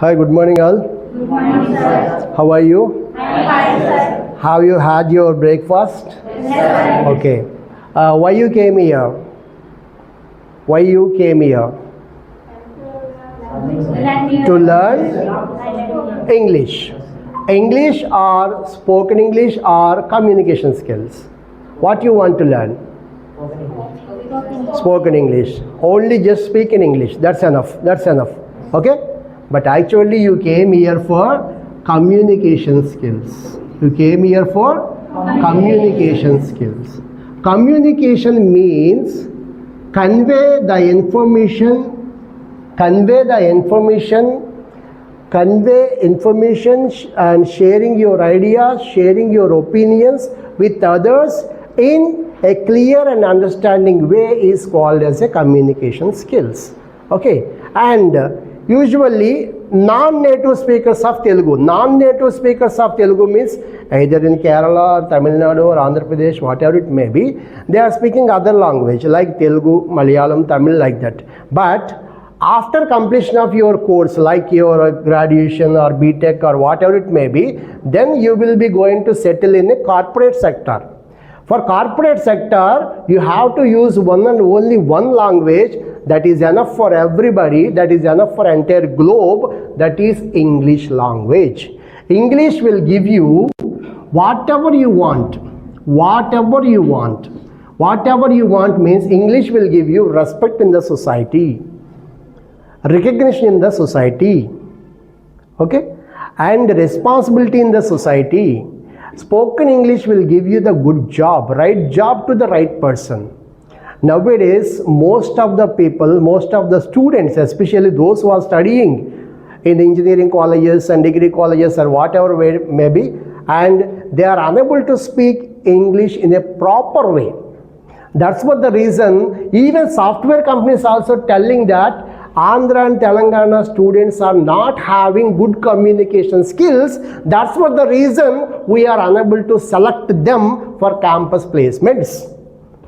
Hi, good morning all. Good morning, sir. How are you? I am fine, sir. Have you had your breakfast? Yes, sir. Okay. Why you came here? Why you came here? To learn English. English or spoken English or communication skills. What you want to learn? Spoken English. Only just speak in English. That's enough. That's enough. Okay? But actually you came here for communication skills. You came here for communication skills. Communication means convey the information and sharing your ideas, sharing your opinions with others in a clear and understanding way is called as a communication skills. Okay, and usually non-native speakers of Telugu means either in Kerala or Tamil Nadu or Andhra Pradesh, whatever it may be, they are speaking other language like Telugu, Malayalam, Tamil, like that. But after completion of your course, like your graduation or BTech or whatever it may be, then you will be going to settle in a corporate sector. For corporate sector, you have to use one and only one language that is enough for everybody, that is enough for entire globe, that is English language. English will give you whatever you want. Whatever you want. Whatever you want means English will give you respect in the society, recognition in the society, okay, and responsibility in the society. Spoken English will give you the good job, right job to the right person. Nowadays, most of the people, most of the students, especially those who are studying in engineering colleges and degree colleges or whatever way it may be, and they are unable to speak English in a proper way. That's what the reason, even software companies also telling that Andhra and Telangana students are not having good communication skills. That's what the reason we are unable to select them for campus placements.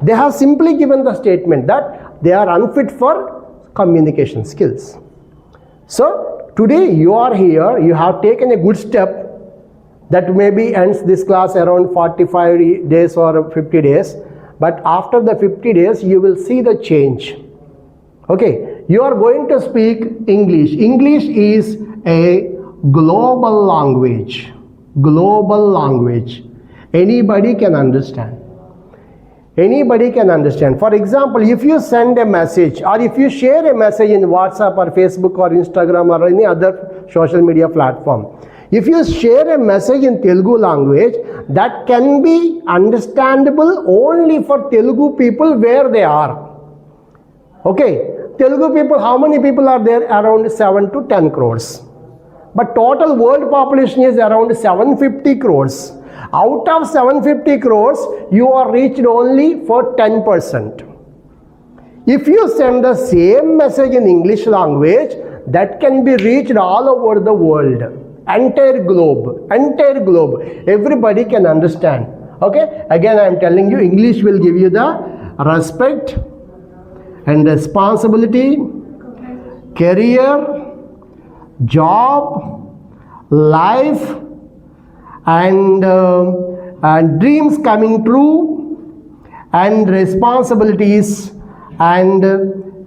They have simply given the statement that they are unfit for communication skills. So today you are here, you have taken a good step that maybe ends this class around 45 days or 50 days. But after the 50 days, you will see the change. Okay, you are going to speak English. English is a global language. Global language. Anybody can understand. Anybody can understand. For example, if you send a message or if you share a message in WhatsApp or Facebook or Instagram or any other social media platform, if you share a message in Telugu language, that can be understandable only for Telugu people where they are. Okay, Telugu people, how many people are there? Around 7 to 10 crores. But total world population is around 750 crores. Out of 750 crores, you are reached only for 10%. If you send the same message in English language, that can be reached all over the world. Entire globe. Everybody can understand. Okay, again I am telling you, English will give you the respect and responsibility, career, job, life, and dreams coming true, and responsibilities, and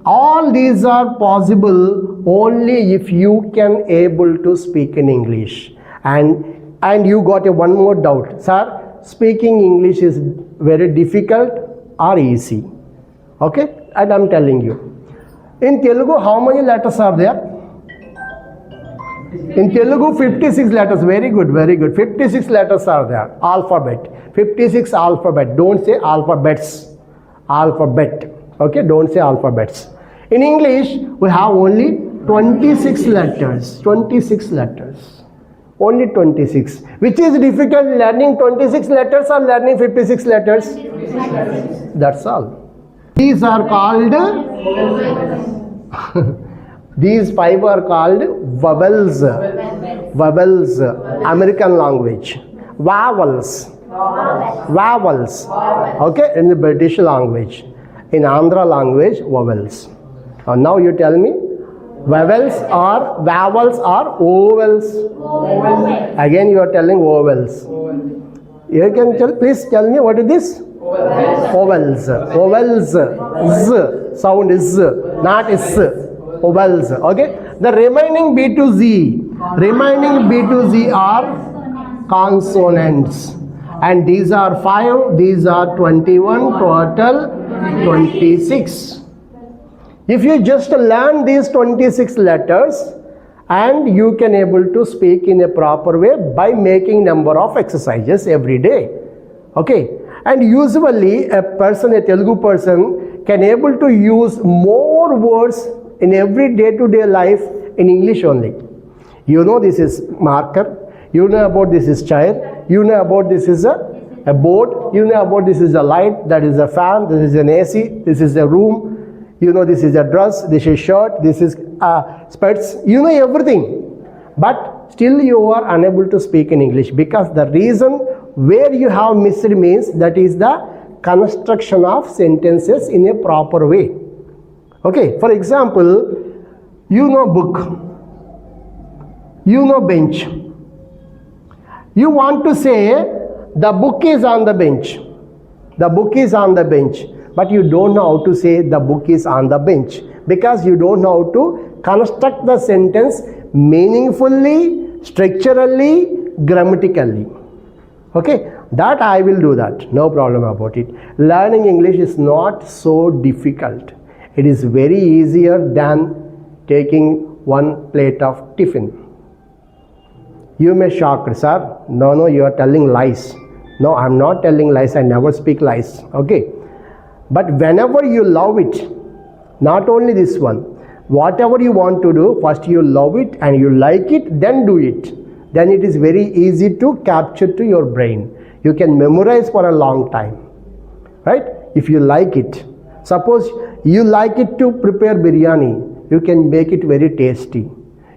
all these are possible only if you can able to speak in English. And you got one more doubt, sir, speaking English is very difficult or easy? Okay, and I'm telling you, in Telugu how many letters are there? In Telugu 56 letters. Very good, very good. 56 letters are there. Alphabet. 56 alphabet. Don't say alphabets. Alphabet. Okay, don't say alphabets. In English we have only 26 letters. 26 letters. Only 26. Which is difficult, learning 26 letters or learning 56 letters? That's all. These are called these five are called vowels. Vowels. American language. Vowels. Vowels. Okay, in the British language. In Andhra language, vowels. Now you tell me, Vowels or ovels? Again you are telling ovels. You can please tell me what is this? Ovels. Ovels. Z. Sound is Z, not is. Ovels. Okay. The remaining B to Z. Remaining B to Z are consonants. And these are 5. These are 21. Total 26. If you just learn these 26 letters, and you can able to speak in a proper way by making number of exercises every day. Okay. And usually a Telugu person can able to use more words in every day-to-day life in English only. You know this is marker, you know about this is chair, you know about this is a board, you know about this is a light, that is a fan, this is an AC, this is a room, you know this is a dress, this is shirt, this is spats, you know everything. But still you are unable to speak in English because the reason where you have missed means that is the construction of sentences in a proper way. Okay, for example, you know book, you know bench. You want to say the book is on the bench. The book is on the bench. But you don't know how to say the book is on the bench because you don't know how to construct the sentence meaningfully, structurally, grammatically. Okay, that I will do that. No problem about it. Learning English is not so difficult. It is very easier than taking one plate of tiffin. You may shock, sir. No, you are telling lies. No, I am not telling lies. I never speak lies. Okay. But whenever you love it, not only this one, whatever you want to do, first you love it and you like it, then do it. Then it is very easy to capture to your brain. You can memorize for a long time. Right? If you like it. Suppose you like it to prepare biryani, you can make it very tasty.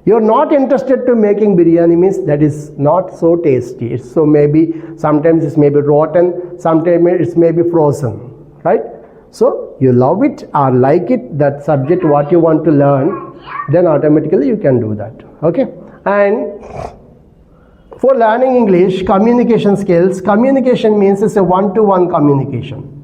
You are not interested to making biryani means that is not so tasty. It's so maybe, sometimes it's maybe rotten, sometimes it's maybe frozen. Right? So you love it or like it, that subject what you want to learn, then automatically you can do that. Okay. And for learning English, communication skills, communication means it's a one-to-one communication.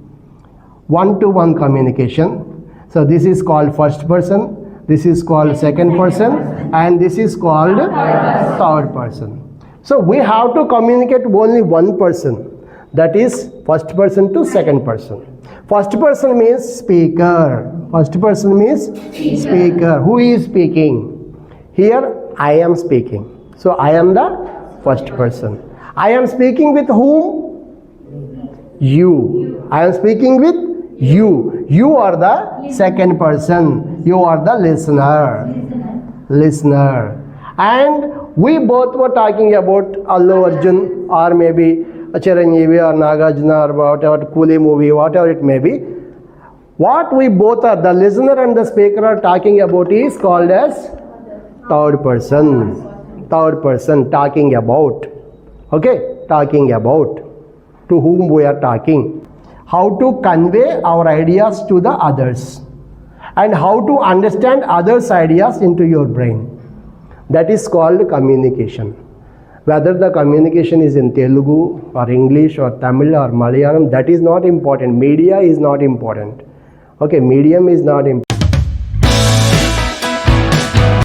One-to-one communication. So this is called first person, this is called second person, and this is called third person. So we have to communicate only one person. That is first person to second person. First person means speaker. First person means speaker. Who is speaking? Here I am speaking. So I am the first person. I am speaking with whom? You. I am speaking with you. You are the second person. You are the listener. Listener. And we both were talking about Allu Arjun or maybe Chiranjeevi or Nagarjuna or whatever, Coolie movie, whatever it may be. What we both are, the listener and the speaker are talking about is called as third person. Third person talking about. Okay, talking about. To whom we are talking. How to convey our ideas to the others. And how to understand others' ideas into your brain. That is called communication. Whether the communication is in Telugu or English or Tamil or Malayalam, that is not important. Media is not important. Okay, medium is not important.